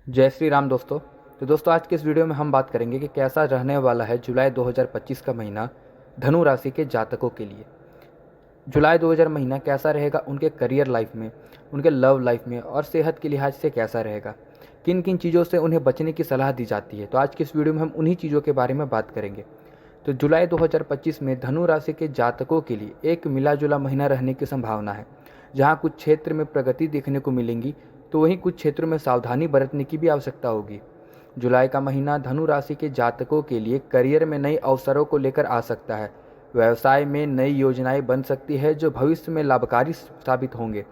जय श्री राम दोस्तों। तो दोस्तों आज के इस वीडियो में हम बात करेंगे कि कैसा रहने वाला है जुलाई 2025 का महीना धनु राशि के जातकों के लिए। जुलाई 2000 महीना कैसा रहेगा उनके करियर लाइफ में, उनके लव लाइफ में और सेहत के लिहाज से कैसा रहेगा, किन किन चीज़ों से उन्हें बचने की सलाह दी जाती है। तो आज की इस वीडियो में हम उन्हीं चीज़ों के बारे में बात करेंगे। तो जुलाई 2025 में धनु राशि के जातकों के लिए एक मिला जुला महीना रहने की संभावना है। जहाँ कुछ क्षेत्र में प्रगति देखने को मिलेंगी तो वहीं कुछ क्षेत्रों में सावधानी बरतने की भी आवश्यकता होगी। जुलाई का महीना धनु राशि के जातकों के लिए करियर में नए अवसरों को लेकर आ सकता है। व्यवसाय में नई योजनाएं बन सकती है जो भविष्य में लाभकारी साबित होंगे।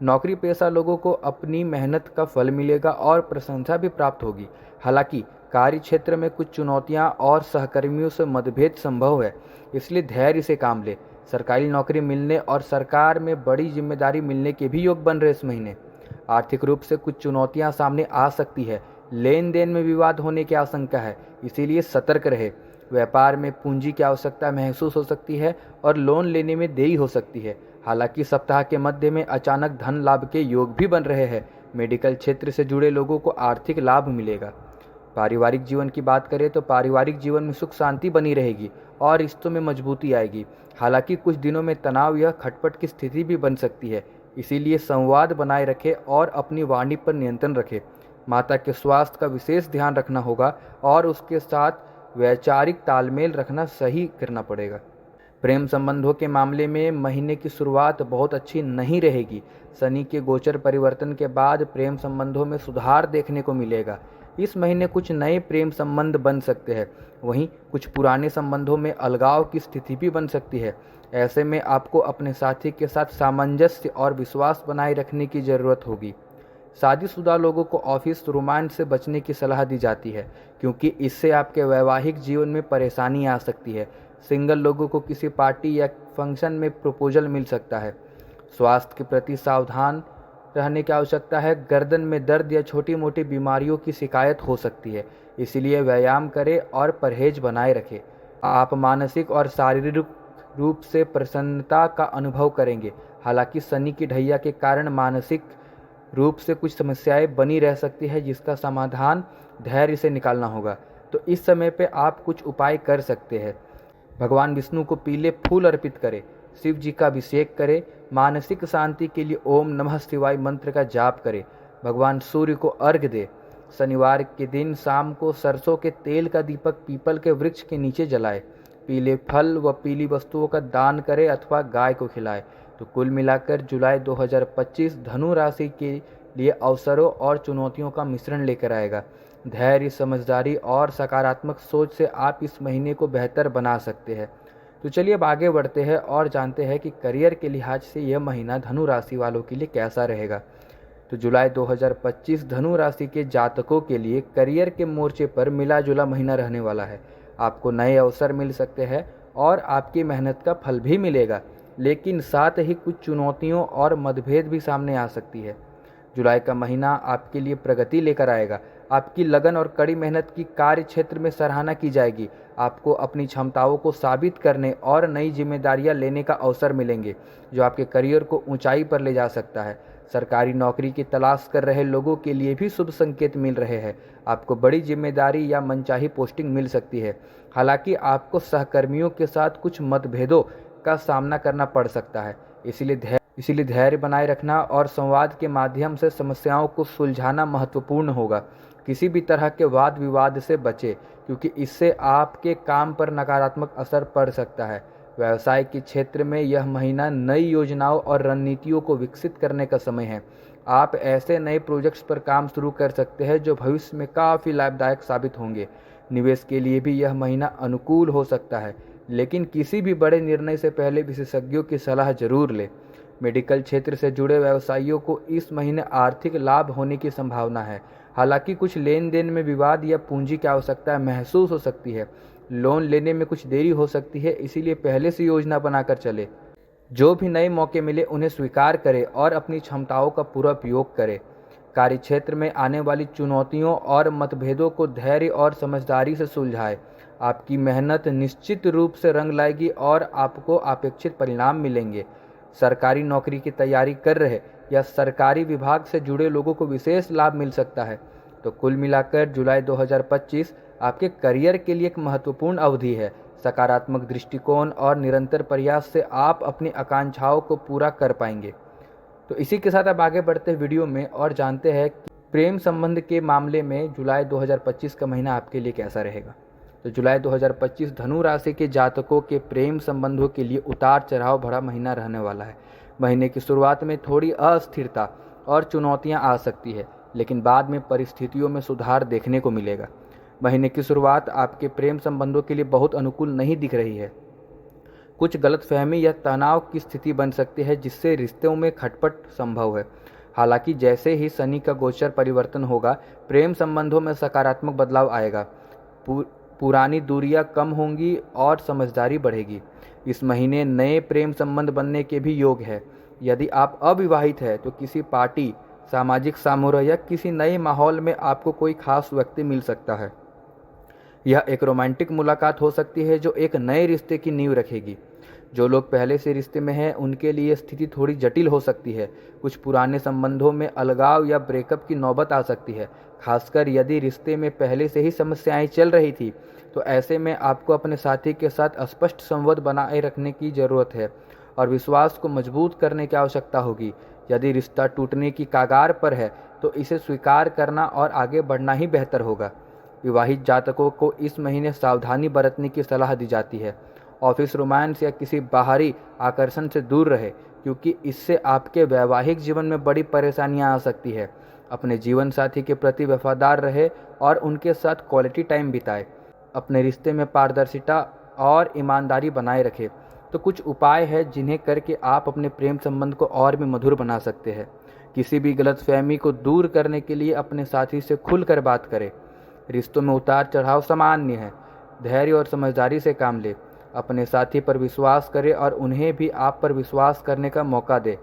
नौकरी पेशा लोगों को अपनी मेहनत का फल मिलेगा और प्रशंसा भी प्राप्त होगी। हालांकि कार्य क्षेत्र में कुछ चुनौतियां और सहकर्मियों से मतभेद संभव है, इसलिए धैर्य से काम ले। सरकारी नौकरी मिलने और सरकार में बड़ी जिम्मेदारी मिलने के भी योग बन रहे इस महीने। आर्थिक रूप से कुछ चुनौतियां सामने आ सकती है। लेन देन में विवाद होने की आशंका है, इसीलिए सतर्क रहे। व्यापार में पूंजी की आवश्यकता महसूस हो सकती है और लोन लेने में देरी हो सकती है। हालांकि सप्ताह के मध्य में अचानक धन लाभ के योग भी बन रहे हैं। मेडिकल क्षेत्र से जुड़े लोगों को आर्थिक लाभ मिलेगा। पारिवारिक जीवन की बात करें तो पारिवारिक जीवन में सुख शांति बनी रहेगी और रिश्तों में मजबूती आएगी। हालांकि कुछ दिनों में तनाव या खटपट की स्थिति भी बन सकती है, इसीलिए संवाद बनाए रखें और अपनी वाणी पर नियंत्रण रखें। माता के स्वास्थ्य का विशेष ध्यान रखना होगा और उसके साथ वैचारिक तालमेल रखना सही करना पड़ेगा। प्रेम संबंधों के मामले में महीने की शुरुआत बहुत अच्छी नहीं रहेगी। शनि के गोचर परिवर्तन के बाद प्रेम संबंधों में सुधार देखने को मिलेगा। इस महीने कुछ नए प्रेम संबंध बन सकते हैं, वहीं कुछ पुराने संबंधों में अलगाव की स्थिति भी बन सकती है। ऐसे में आपको अपने साथी के साथ सामंजस्य और विश्वास बनाए रखने की जरूरत होगी। शादीशुदा लोगों को ऑफिस रोमांस से बचने की सलाह दी जाती है, क्योंकि इससे आपके वैवाहिक जीवन में परेशानी आ सकती है। सिंगल लोगों को किसी पार्टी या फंक्शन में प्रपोजल मिल सकता है। स्वास्थ्य के प्रति सावधान रहने की आवश्यकता है। गर्दन में दर्द या छोटी मोटी बीमारियों की शिकायत हो सकती है, इसलिए व्यायाम करें और परहेज बनाए रखें। आप मानसिक और शारीरिक रूप से प्रसन्नता का अनुभव करेंगे। हालांकि शनि की ढैया के कारण मानसिक रूप से कुछ समस्याएं बनी रह सकती है, जिसका समाधान धैर्य से निकालना होगा। तो इस समय पे आप कुछ उपाय कर सकते हैं। भगवान विष्णु को पीले फूल अर्पित करें, शिव जी का अभिषेक करें। मानसिक शांति के लिए ओम नमः शिवाय मंत्र का जाप करें। भगवान सूर्य को अर्घ्य दें। शनिवार के दिन शाम को सरसों के तेल का दीपक पीपल के वृक्ष के नीचे जलाएं। पीले फल व पीली वस्तुओं का दान करें अथवा गाय को खिलाएं। तो कुल मिलाकर जुलाई 2025 धनु राशि के लिए अवसरों और चुनौतियों का मिश्रण लेकर आएगा। धैर्य, समझदारी और सकारात्मक सोच से आप इस महीने को बेहतर बना सकते हैं। तो चलिए अब आगे बढ़ते हैं और जानते हैं कि करियर के लिहाज से यह महीना धनु राशि वालों के लिए कैसा रहेगा। तो जुलाई 2025 धनु राशि के जातकों के लिए करियर के मोर्चे पर मिला जुला महीना रहने वाला है। आपको नए अवसर मिल सकते हैं और आपकी मेहनत का फल भी मिलेगा, लेकिन साथ ही कुछ चुनौतियों और मतभेद भी सामने आ सकती है। जुलाई का महीना आपके लिए प्रगति लेकर आएगा। आपकी लगन और कड़ी मेहनत की कार्य क्षेत्र में सराहना की जाएगी। आपको अपनी क्षमताओं को साबित करने और नई जिम्मेदारियां लेने का अवसर मिलेंगे, जो आपके करियर को ऊंचाई पर ले जा सकता है। सरकारी नौकरी की तलाश कर रहे लोगों के लिए भी शुभ संकेत मिल रहे हैं। आपको बड़ी जिम्मेदारी या मनचाही पोस्टिंग मिल सकती है। हालांकि आपको सहकर्मियों के साथ कुछ मतभेदों का सामना करना पड़ सकता है, इसीलिए धैर्य बनाए रखना और संवाद के माध्यम से समस्याओं को सुलझाना महत्वपूर्ण होगा। किसी भी तरह के वाद विवाद से बचें, क्योंकि इससे आपके काम पर नकारात्मक असर पड़ सकता है। व्यवसाय के क्षेत्र में यह महीना नई योजनाओं और रणनीतियों को विकसित करने का समय है। आप ऐसे नए प्रोजेक्ट्स पर काम शुरू कर सकते हैं जो भविष्य में काफ़ी लाभदायक साबित होंगे। निवेश के लिए भी यह महीना अनुकूल हो सकता है, लेकिन किसी भी बड़े निर्णय से पहले विशेषज्ञों की सलाह जरूर लें। मेडिकल क्षेत्र से जुड़े व्यवसायियों को इस महीने आर्थिक लाभ होने की संभावना है। हालांकि कुछ लेन देन में विवाद या पूंजी की आवश्यकता महसूस हो सकती है। लोन लेने में कुछ देरी हो सकती है, इसीलिए पहले से योजना बनाकर चले। जो भी नए मौके मिले उन्हें स्वीकार करें और अपनी क्षमताओं का पूरा उपयोग करें। कार्य क्षेत्र में आने वाली चुनौतियों और मतभेदों को धैर्य और समझदारी से सुलझाएं। आपकी मेहनत निश्चित रूप से रंग लाएगी और आपको अपेक्षित परिणाम मिलेंगे। सरकारी नौकरी की तैयारी कर रहे या सरकारी विभाग से जुड़े लोगों को विशेष लाभ मिल सकता है। तो कुल मिलाकर जुलाई 2025 आपके करियर के लिए एक महत्वपूर्ण अवधि है। सकारात्मक दृष्टिकोण और निरंतर प्रयास से आप अपनी आकांक्षाओं को पूरा कर पाएंगे। तो इसी के साथ अब आगे बढ़ते हैं वीडियो में और जानते हैं कि प्रेम संबंध के मामले में जुलाई 2025 का महीना आपके लिए कैसा रहेगा। तो जुलाई 2025 धनु राशि के जातकों के प्रेम संबंधों के लिए उतार चढ़ाव भरा महीना रहने वाला है। महीने की शुरुआत में थोड़ी अस्थिरता और चुनौतियां आ सकती है, लेकिन बाद में परिस्थितियों में सुधार देखने को मिलेगा। महीने की शुरुआत आपके प्रेम संबंधों के लिए बहुत अनुकूल नहीं दिख रही है। कुछ गलतफहमी या तनाव की स्थिति बन सकती है, जिससे रिश्तों में खटपट संभव है। हालांकि जैसे ही शनि का गोचर परिवर्तन होगा, प्रेम संबंधों में सकारात्मक बदलाव आएगा। पुरानी दूरियां कम होंगी और समझदारी बढ़ेगी। इस महीने नए प्रेम संबंध बनने के भी योग है। यदि आप अविवाहित हैं तो किसी पार्टी, सामाजिक समारोह या किसी नए माहौल में आपको कोई खास व्यक्ति मिल सकता है। यह एक रोमांटिक मुलाकात हो सकती है जो एक नए रिश्ते की नींव रखेगी। जो लोग पहले से रिश्ते में हैं उनके लिए स्थिति थोड़ी जटिल हो सकती है। कुछ पुराने संबंधों में अलगाव या ब्रेकअप की नौबत आ सकती है, खासकर यदि रिश्ते में पहले से ही समस्याएं चल रही थी। तो ऐसे में आपको अपने साथी के साथ स्पष्ट संवाद बनाए रखने की ज़रूरत है और विश्वास को मजबूत करने की आवश्यकता होगी। यदि रिश्ता टूटने की कगार पर है तो इसे स्वीकार करना और आगे बढ़ना ही बेहतर होगा। विवाहित जातकों को इस महीने सावधानी बरतने की सलाह दी जाती है। ऑफिस रोमांस या किसी बाहरी आकर्षण से दूर रहे, क्योंकि इससे आपके वैवाहिक जीवन में बड़ी परेशानियां आ सकती है। अपने जीवन साथी के प्रति वफादार रहे और उनके साथ क्वालिटी टाइम बिताए। अपने रिश्ते में पारदर्शिता और ईमानदारी बनाए रखें। तो कुछ उपाय है जिन्हें करके आप अपने प्रेम संबंध को और भी मधुर बना सकते हैं। किसी भी गलतफहमी को दूर करने के लिए अपने साथी से खुलकर बात करें। रिश्तों में उतार चढ़ाव सामान्य है। धैर्य और समझदारी से काम लें। अपने साथी पर विश्वास करें और उन्हें भी आप पर विश्वास करने का मौका दें।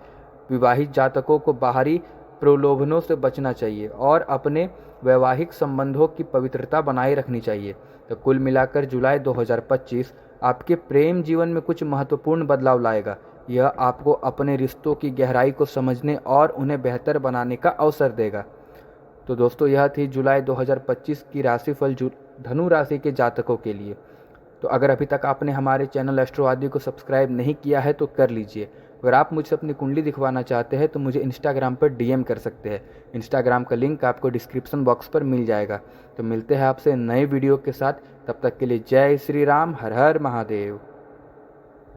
विवाहित जातकों को बाहरी प्रलोभनों से बचना चाहिए और अपने वैवाहिक संबंधों की पवित्रता बनाए रखनी चाहिए। तो कुल मिलाकर जुलाई 2025 आपके प्रेम जीवन में कुछ महत्वपूर्ण बदलाव लाएगा। यह आपको अपने रिश्तों की गहराई को समझने और उन्हें बेहतर बनाने का अवसर देगा। तो दोस्तों, यह थी जुलाई 2025 की राशिफल धनु राशि के जातकों के लिए। तो अगर अभी तक आपने हमारे चैनल एस्ट्रो आदि को सब्सक्राइब नहीं किया है तो कर लीजिए। अगर आप मुझसे अपनी कुंडली दिखवाना चाहते हैं तो मुझे इंस्टाग्राम पर डीएम कर सकते हैं। इंस्टाग्राम का लिंक आपको डिस्क्रिप्शन बॉक्स पर मिल जाएगा। तो मिलते हैं आपसे नए वीडियो के साथ। तब तक के लिए जय श्री राम, हर हर महादेव।